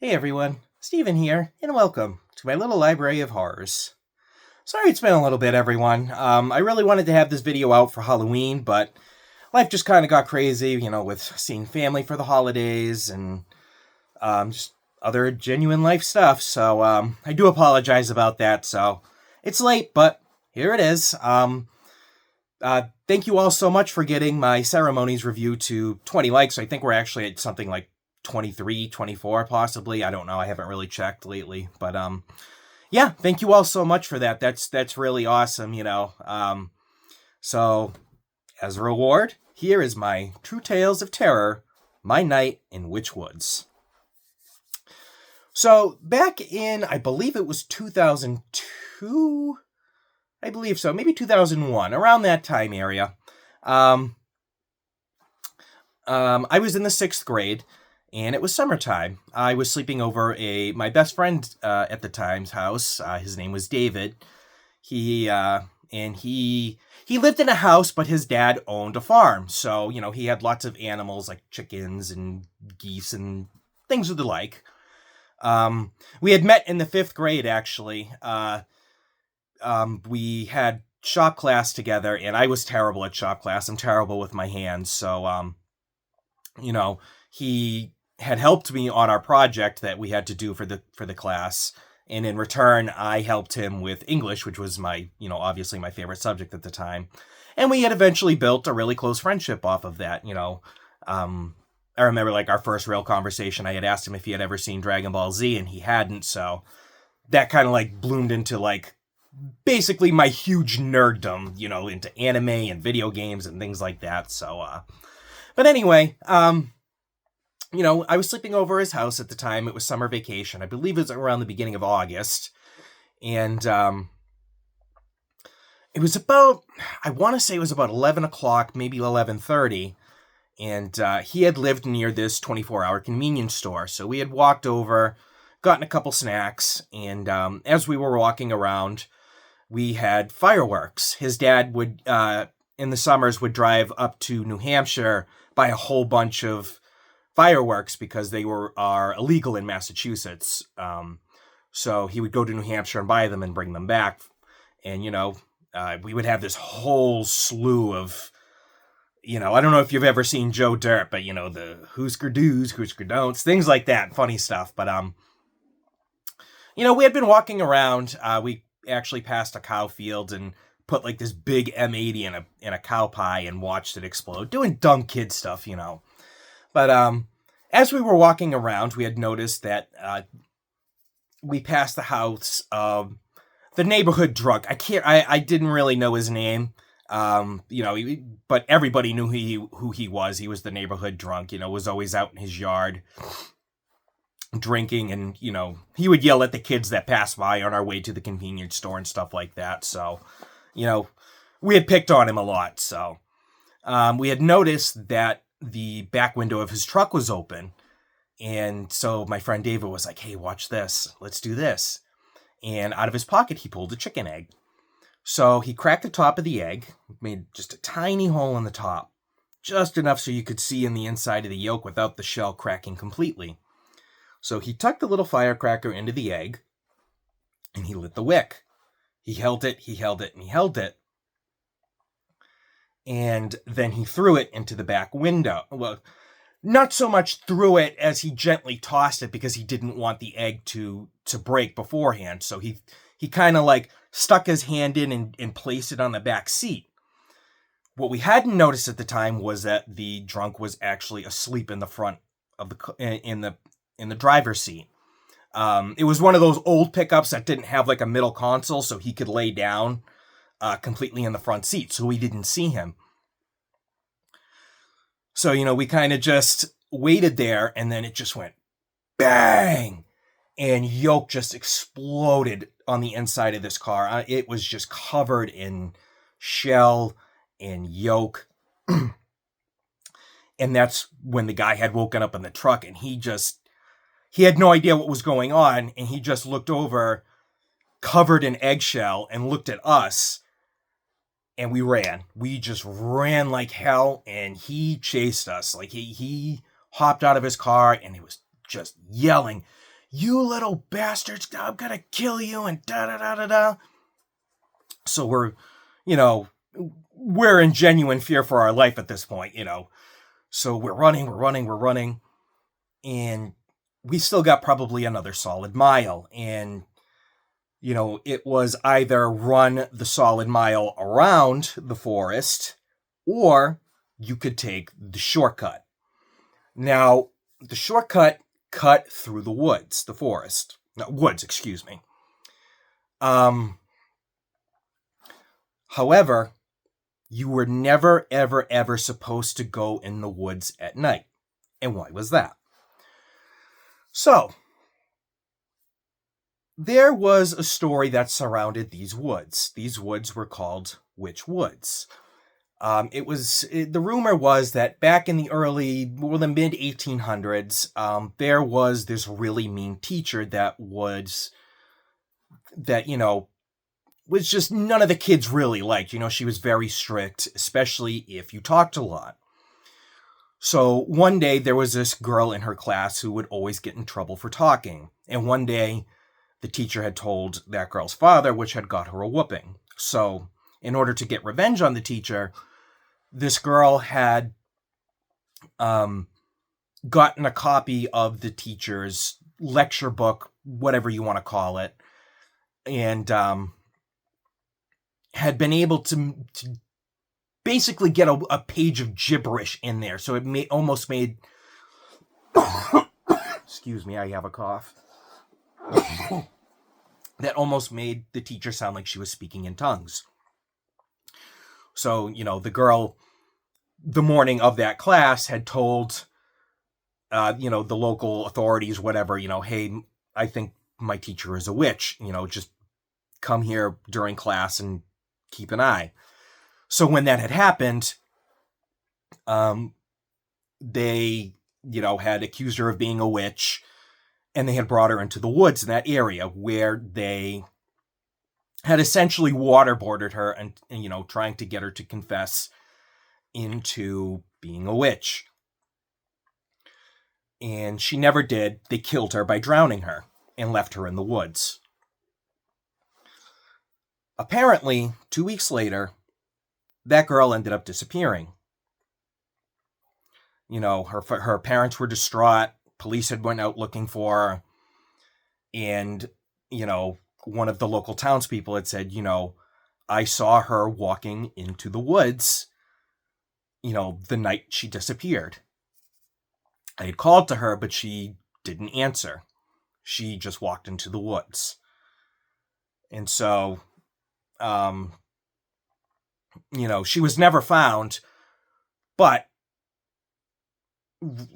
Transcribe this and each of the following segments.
Hey everyone, Steven here, and welcome to my little library of horrors. Sorry it's been a little bit, everyone. I really wanted to have this video out for Halloween, but life just kind of got crazy, with seeing family for the holidays and just other genuine life stuff. So I do apologize about that. So it's late, but here it is. Thank you all so much for getting my ceremonies review to 20 likes. I think we're actually at something like 23, 24 possibly. I don't know. I haven't really checked lately, but yeah, thank you all so much for that. That's really awesome. So as a reward, here is my True Tales of Terror, My Night in Witch Woods. So back in, I believe it was 2002, I believe so, maybe 2001, around that time area. I was in the 6th grade, and it was summertime. I was sleeping over my best friend at the time's house. His name was David. He lived in a house, but his dad owned a farm. So, he had lots of animals like chickens and geese and things of the like. We had met in the 5th grade, actually. We had shop class together, and I was terrible at shop class. I'm terrible with my hands. So, he had helped me on our project that we had to do for the class. And in return, I helped him with English, which was obviously my favorite subject at the time. And we had eventually built a really close friendship off of that. I remember like our first real conversation, I had asked him if he had ever seen Dragon Ball Z, and he hadn't. So that kind of like bloomed into like basically my huge nerddom, into anime and video games and things like that. So, but anyway, I was sleeping over his house at the time. It was summer vacation. I believe it was around the beginning of August. And it was about, I want to say it was about 11 o'clock, maybe 11:30. And he had lived near this 24-hour convenience store. So we had walked over, gotten a couple snacks. And as we were walking around, we had fireworks. His dad would, in the summers, would drive up to New Hampshire, buy a whole bunch of fireworks because they are illegal in Massachusetts. So he would go to New Hampshire and buy them and bring them back. And, we would have this whole slew of, I don't know if you've ever seen Joe Dirt, but, the Hoosker do's, Hoosker don'ts, things like that, funny stuff. But, we had been walking around. We actually passed a cow field and put like this big M80 in a cow pie and watched it explode, doing dumb kid stuff, But as we were walking around, we had noticed that we passed the house of the neighborhood drunk. I didn't really know his name, but everybody knew who he was. He was the neighborhood drunk, was always out in his yard drinking, and, he would yell at the kids that passed by on our way to the convenience store and stuff like that. So, we had picked on him a lot. So we had noticed that the back window of his truck was open. And so my friend David was like, hey, watch this. Let's do this. And out of his pocket, he pulled a chicken egg. So he cracked the top of the egg, made just a tiny hole in the top, just enough so you could see in the inside of the yolk without the shell cracking completely. So he tucked the little firecracker into the egg, and he lit the wick. He held it, and he held it. And then he threw it into the back window. Well, not so much threw it as he gently tossed it because he didn't want the egg to break beforehand. So he kind of like stuck his hand in and placed it on the back seat. What we hadn't noticed at the time was that the drunk was actually asleep in the front of in the driver's seat. It was one of those old pickups that didn't have like a middle console, so he could lay down completely in the front seat, so we didn't see him. So, we kind of just waited there, and then it just went bang, and yolk just exploded on the inside of this car. It was just covered in shell and yolk. And that's when the guy had woken up in the truck, and he had no idea what was going on, and he just looked over, covered in eggshell, and looked at us. And we ran. We just ran like hell, and he chased us. Like he hopped out of his car, and he was just yelling, "You little bastards, I'm gonna kill you," and da-da-da-da-da. So we're in genuine fear for our life at this point, So we're running, and we still got probably another solid mile. And, it was either run the solid mile around the forest, or you could take the shortcut. Now, the shortcut cut through the woods, the forest. No, woods, excuse me. However, you were never, ever, ever supposed to go in the woods at night. And why was that? So, there was a story that surrounded these woods. These woods were called Witch Woods. The rumor was that back in the mid 1800s, there was this really mean teacher that was just none of the kids really liked. She was very strict, especially if you talked a lot. So one day there was this girl in her class who would always get in trouble for talking. And one day the teacher had told that girl's father, which had got her a whooping. So in order to get revenge on the teacher, this girl had gotten a copy of the teacher's lecture book, whatever you want to call it, and had been able to basically get a page of gibberish in there. So it almost made... Excuse me, I have a cough. That almost made the teacher sound like she was speaking in tongues. So, the girl, the morning of that class, had told, the local authorities, whatever, hey, I think my teacher is a witch, just come here during class and keep an eye. So when that had happened, they, had accused her of being a witch, and they had brought her into the woods in that area where they had essentially waterboarded her and trying to get her to confess into being a witch. And she never did. They killed her by drowning her and left her in the woods. Apparently, 2 weeks later, that girl ended up disappearing. Her parents were distraught. Police had went out looking for her. And, one of the local townspeople had said, I saw her walking into the woods, the night she disappeared. I had called to her, but she didn't answer. She just walked into the woods. And so, she was never found. But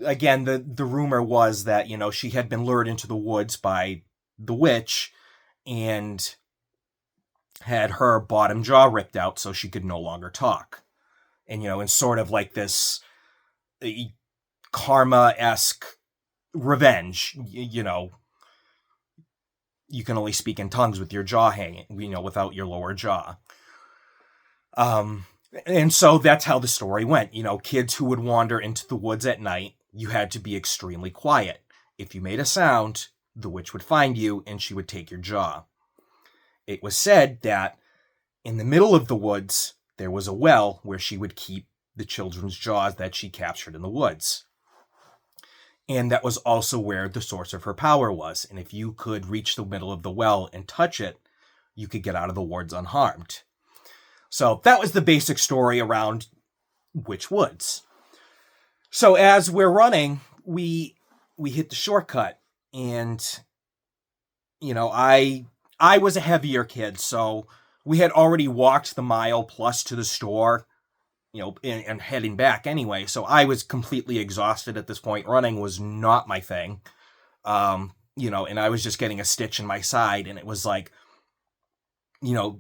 again, the rumor was that, she had been lured into the woods by the witch and had her bottom jaw ripped out so she could no longer talk. And, in sort of like this karma-esque revenge, you can only speak in tongues with your jaw hanging, without your lower jaw. And so that's how the story went. Kids who would wander into the woods at night, you had to be extremely quiet. If you made a sound, the witch would find you and she would take your jaw. It was said that in the middle of the woods, there was a well where she would keep the children's jaws that she captured in the woods. And that was also where the source of her power was. And if you could reach the middle of the well and touch it, you could get out of the woods unharmed. So that was the basic story around Witch Woods. So as we're running, we hit the shortcut, and I was a heavier kid, so we had already walked the mile plus to the store, and heading back anyway. So I was completely exhausted at this point. Running was not my thing, and I was just getting a stitch in my side, and it was like,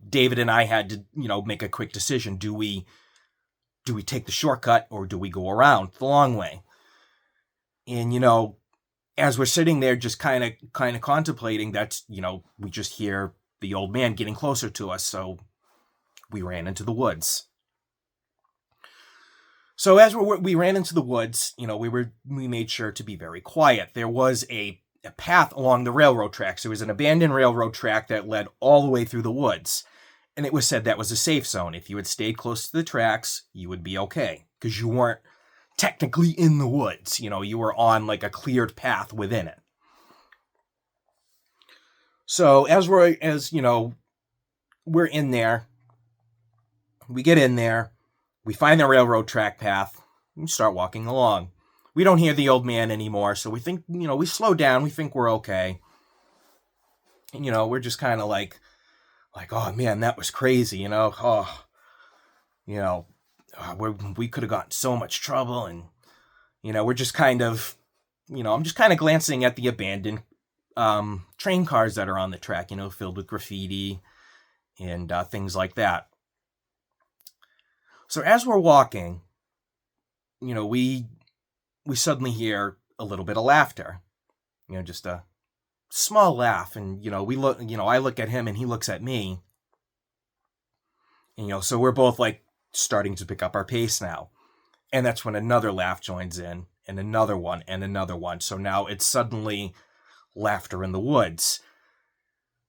David and I had to, make a quick decision. Do we take the shortcut or do we go around the long way? And, as we're sitting there just kind of contemplating, that's, we just hear the old man getting closer to us. So we ran into the woods. So as we ran into the woods, we made sure to be very quiet. There was a path along the railroad tracks. There was an abandoned railroad track that led all the way through the woods. And it was said that was a safe zone. If you had stayed close to the tracks, you would be okay. Because you weren't technically in the woods. You were on like a cleared path within it. So as we're in there, we get in there, we find the railroad track path, and start walking along. We don't hear the old man anymore, so we think, we slow down, we think we're okay. And, we're just kind of like, oh man, that was crazy, we could have gotten so much trouble, and, we're just kind of, I'm just kind of glancing at the abandoned train cars that are on the track, filled with graffiti and things like that. So as we're walking, we suddenly hear a little bit of laughter, just a small laugh. And, we look, I look at him and he looks at me. And, so we're both like starting to pick up our pace now. And that's when another laugh joins in, and another one and another one. So now it's suddenly laughter in the woods.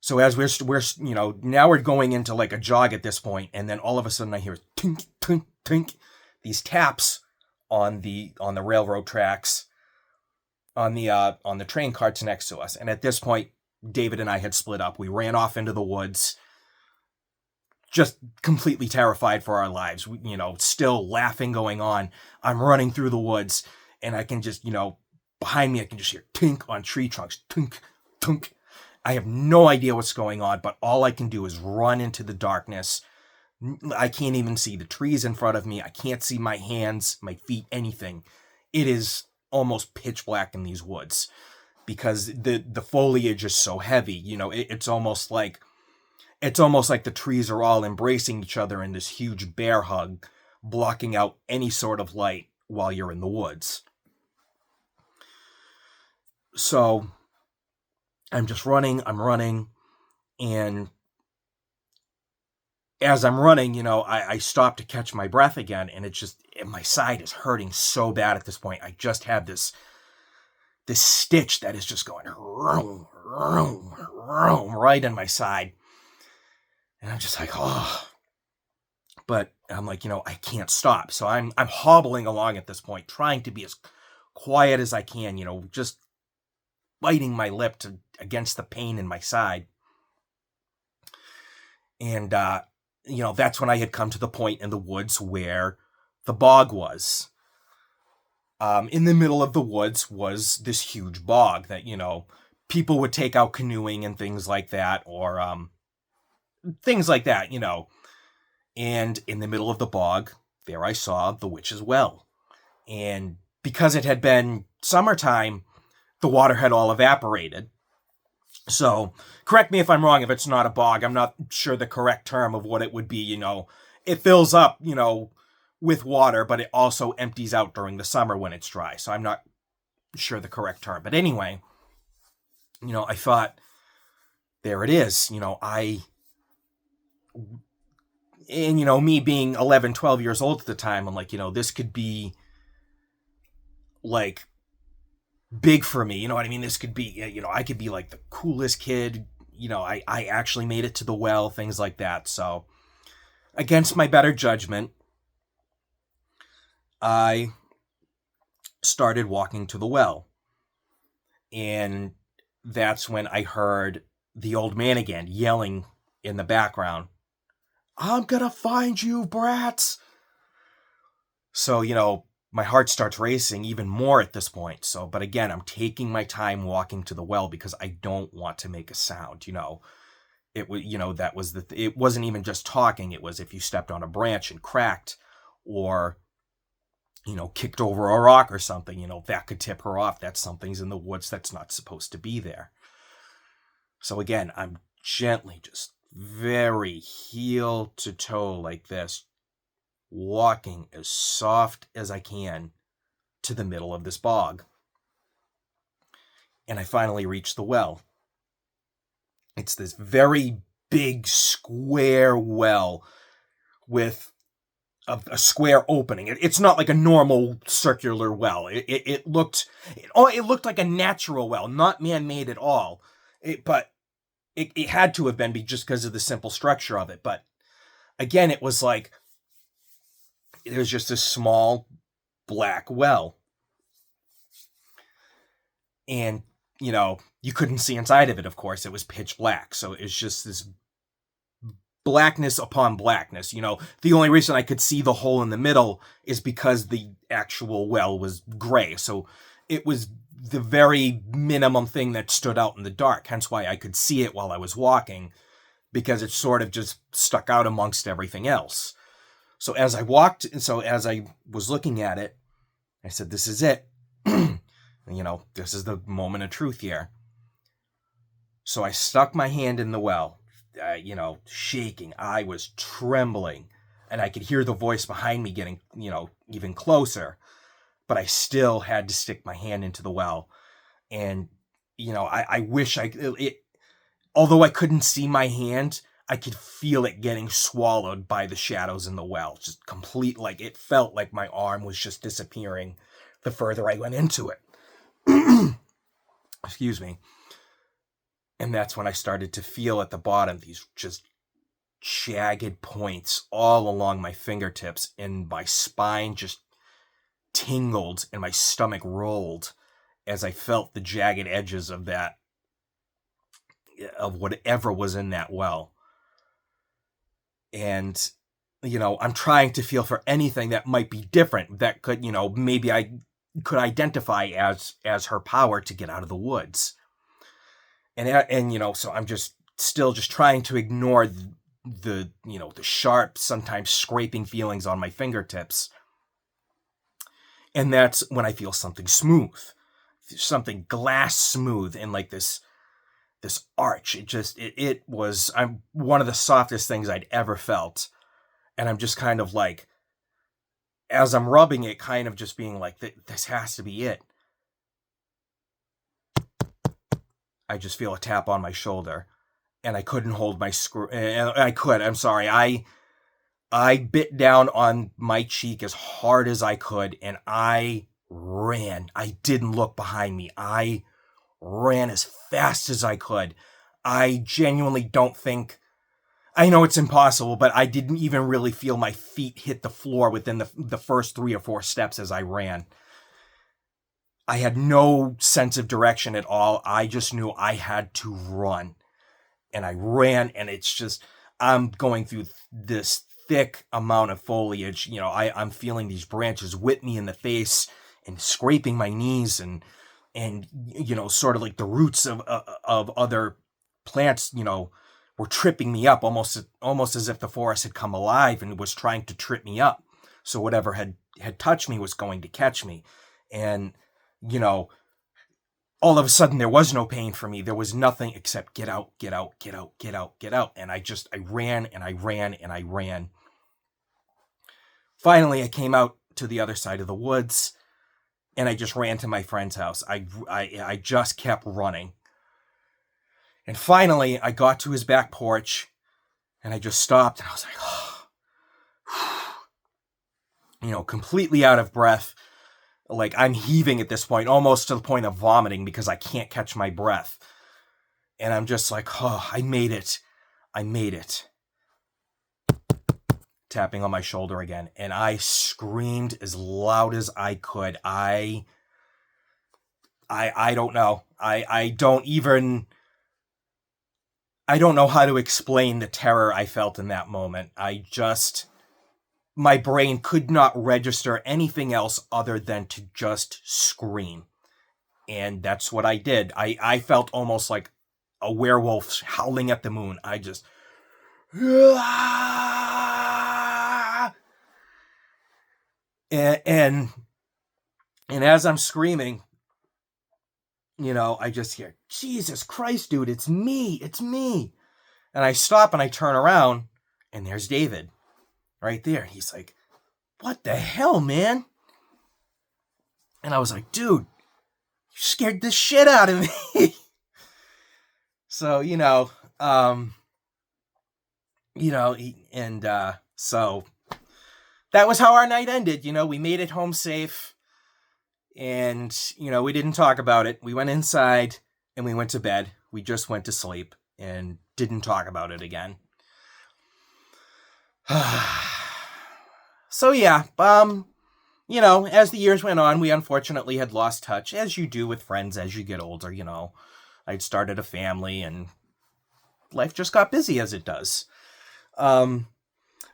So as we're now we're going into like a jog at this point, and then all of a sudden I hear tink, tink, tink, these taps on the railroad tracks, on the train carts next to us. And at this point, David and I had split up. We ran off into the woods, just completely terrified for our lives. Still laughing going on. I'm running through the woods, and I can just, behind me, I can just hear tink on tree trunks, tink, tink. I have no idea what's going on, but all I can do is run into the darkness. I can't even see the trees in front of me. I can't see my hands, my feet, anything. It is almost pitch black in these woods because the foliage is so heavy. It's almost like the trees are all embracing each other in this huge bear hug, blocking out any sort of light while you're in the woods. So I'm just running, and as I'm running, I stop to catch my breath again, and my side is hurting so bad at this point. I just have this stitch that is just going room, room, room, right in my side. And I'm just like, oh. But I'm like, I can't stop. So I'm hobbling along at this point, trying to be as quiet as I can, just biting my lip against the pain in my side. And, that's when I had come to the point in the woods where the bog was. In the middle of the woods was this huge bog that, people would take out canoeing and things like that, or things like that, And in the middle of the bog, there I saw the witch's well. And because it had been summertime, the water had all evaporated. So, correct me if I'm wrong if it's not a bog. I'm not sure the correct term of what it would be, It fills up, with water, but it also empties out during the summer when it's dry. So I'm not sure the correct term. But anyway, I thought, there it is. Me being 11, 12 years old at the time, I'm like, this could be, like, big for me, what I mean? This could be, I could be like the coolest kid, I actually made it to the well, things like that. So against my better judgment, I started walking to the well. And that's when I heard the old man again yelling in the background, "I'm gonna find you, brats." So, my heart starts racing even more at this point. So, but again, I'm taking my time walking to the well because I don't want to make a sound. It was, that was it wasn't even just talking. It was if you stepped on a branch and cracked, or, kicked over a rock or something, that could tip her off that something's in the woods that's not supposed to be there. So again, I'm gently, just very heel to toe like this, walking as soft as I can to the middle of this bog. And I finally reach the well. It's this very big square well with a square opening. It's not like a normal circular well. It looked like a natural well, not man-made at all. But it had to have been just because of the simple structure of it. But again, it was like it was just a small black well, and you couldn't see inside of it. Of course, it was pitch black, so it's just this blackness upon blackness. The only reason I could see the hole in the middle is because the actual well was gray. So it was the very minimum thing that stood out in the dark. Hence why I could see it while I was walking, because it sort of just stuck out amongst everything else. So as I walked, and so as I was looking at it, I said, this is it. This is the moment of truth here. So I stuck my hand in the well, shaking. I was trembling, and I could hear the voice behind me getting, even closer. But I still had to stick my hand into the well. And, I wish although I couldn't see my hand, I could feel it getting swallowed by the shadows in the well. Just complete, it felt like my arm was just disappearing the further I went into it. Excuse me. And that's when I started to feel at the bottom these just jagged points all along my fingertips, and my spine just tingled and my stomach rolled as I felt the jagged edges of whatever was in that well. And, I'm trying to feel for anything that might be different, that could, maybe I could identify as her power to get out of the woods. And so I'm just still just trying to ignore the sharp, sometimes scraping feelings on my fingertips. And that's when I feel something smooth, something glass smooth, and like this arch. It was one of the softest things I'd ever felt. And I'm just kind of like, as I'm rubbing it, kind of just being like, this has to be it. I just feel a tap on my shoulder, and I couldn't hold my screw. I'm sorry. I bit down on my cheek as hard as I could, and I ran. I didn't look behind me. I ran as fast as I could. I genuinely don't think... I know it's impossible, but I didn't even really feel my feet hit the floor within the first 3 or 4 steps as I ran. I had no sense of direction at all. I just knew I had to run. And I ran, and it's just... I'm going through this thick amount of foliage. I'm feeling these branches whip me in the face and scraping my knees, and sort of like the roots of other plants, were tripping me up, almost as if the forest had come alive and was trying to trip me up. So whatever had touched me was going to catch me. And, all of a sudden there was no pain for me. There was nothing except get out, get out, get out, get out, get out. And I ran and I ran and I ran. Finally, I came out to the other side of the woods, and I just ran to my friend's house. I just kept running. And finally, I got to his back porch, and I just stopped, and I was like, completely out of breath. Like, I'm heaving at this point, almost to the point of vomiting, because I can't catch my breath. And I'm just like, I made it. I made it. Tapping on my shoulder again. And I screamed as loud as I could. I don't know. I don't know how to explain the terror I felt in that moment. My brain could not register anything else other than to just scream. And that's what I did. I felt almost like a werewolf howling at the moon. I just... And as I'm screaming, I just hear, Jesus Christ, dude, it's me. And I stop and I turn around, and there's David right there. And he's like, what the hell, man? And I was like, dude, you scared the shit out of me. So, so that was how our night ended. We made it home safe, and, we didn't talk about it. We went inside and we went to bed. We just went to sleep and didn't talk about it again. So yeah, as the years went on, we unfortunately had lost touch, as you do with friends as you get older. I'd started a family and life just got busy, as it does.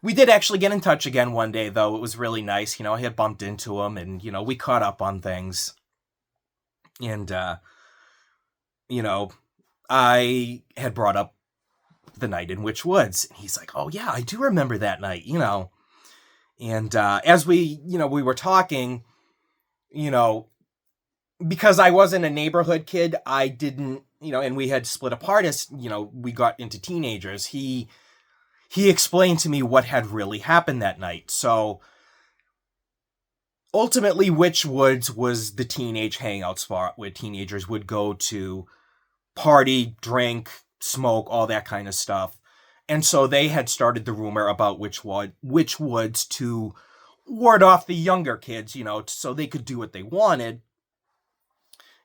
We did actually get in touch again one day, though. It was really nice. I had bumped into him, and, we caught up on things. And, I had brought up the night in Witch Woods. And he's like, oh, yeah, I do remember that night, And as we were talking, because I wasn't a neighborhood kid, I didn't, and we had split apart as, we got into teenagers. He explained to me what had really happened that night. So ultimately, Witch Woods was the teenage hangout spot where teenagers would go to party, drink, smoke, all that kind of stuff. And so they had started the rumor about Witch Woods to ward off the younger kids, so they could do what they wanted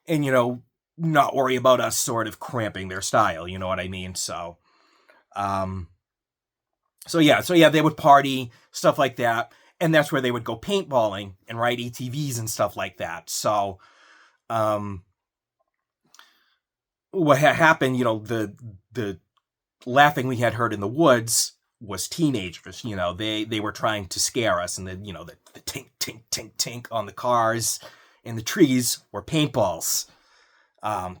and, not worry about us sort of cramping their style, you know what I mean? So yeah, they would party, stuff like that. And that's where they would go paintballing and ride ATVs and stuff like that. So, what had happened, the laughing we had heard in the woods was teenagers. They were trying to scare us, and the tink, tink, tink, tink on the cars and the trees were paintballs.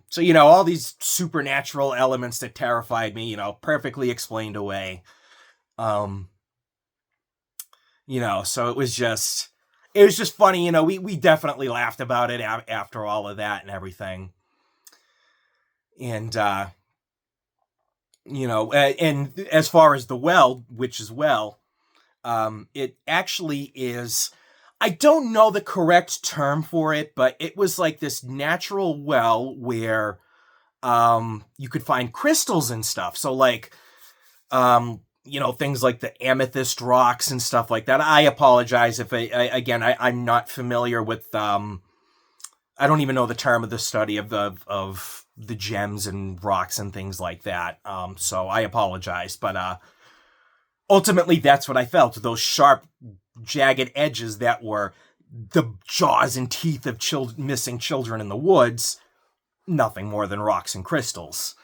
So, all these supernatural elements that terrified me, perfectly explained away. So it was just funny, we definitely laughed about it after all of that and everything. And, and as far as the well, which is well, it actually is, I don't know the correct term for it, but it was like this natural well where, you could find crystals and stuff. So like, things like the amethyst rocks and stuff like that. I apologize if I'm not familiar with, I don't even know the term of the study of the gems and rocks and things like that. So I apologize, but, ultimately that's what I felt. Those sharp, jagged edges that were the jaws and teeth of missing children in the woods, nothing more than rocks and crystals.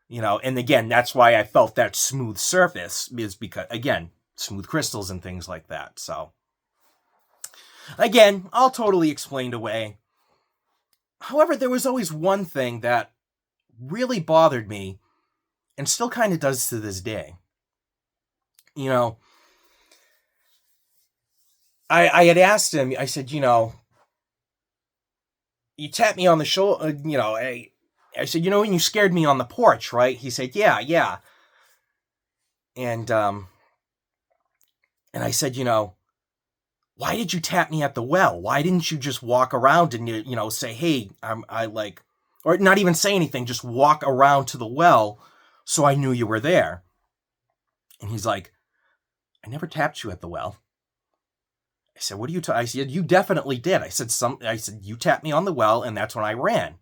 And again, that's why I felt that smooth surface, is because, again, smooth crystals and things like that. So, again, all totally explained away. However, there was always one thing that really bothered me, and still kind of does to this day. I had asked him, I said, you tapped me on the shoulder, I said, when you scared me on the porch, right? He said, yeah. And I said, why did you tap me at the well? Why didn't you just walk around and, say, hey, or not even say anything, just walk around to the well so I knew you were there. And he's like, I never tapped you at the well. I said, what are you I said, you definitely did. I said, you tapped me on the well, and that's when I ran.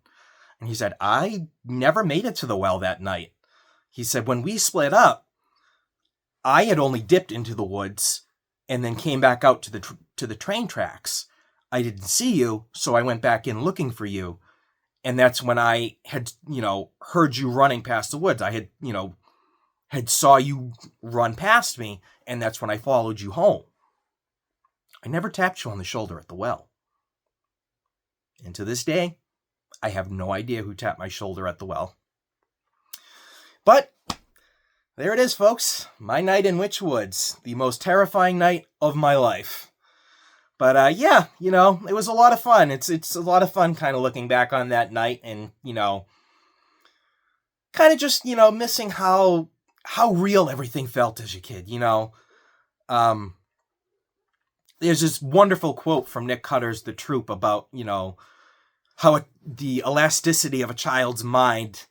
And he said, I never made it to the well that night. He said, when we split up, I had only dipped into the woods and then came back out to the train tracks. I didn't see you, so I went back in looking for you. And that's when I had, heard you running past the woods. I had, had saw you run past me, and that's when I followed you home. I never tapped you on the shoulder at the well. And to this day, I have no idea who tapped my shoulder at the well. But there it is, folks. My night in Witch Woods. The most terrifying night of my life. But yeah, it was a lot of fun. It's a lot of fun kind of looking back on that night and, kind of just, missing how real everything felt as a kid, There's this wonderful quote from Nick Cutter's The Troop about, how the elasticity of a child's mind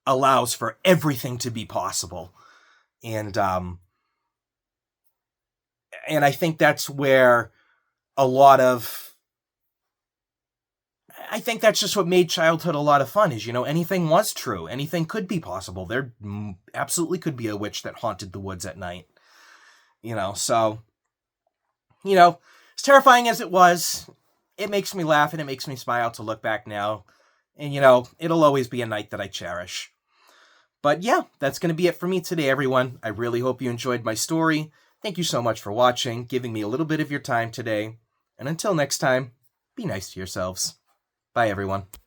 allows for everything to be possible. And And I think that's where a lot of... I think that's just what made childhood a lot of fun, is, anything was true. Anything could be possible. There absolutely could be a witch that haunted the woods at night. So, as terrifying as it was, it makes me laugh and it makes me smile to look back now. And, it'll always be a night that I cherish. But yeah, that's going to be it for me today, everyone. I really hope you enjoyed my story. Thank you so much for watching, giving me a little bit of your time today. And until next time, be nice to yourselves. Bye, everyone.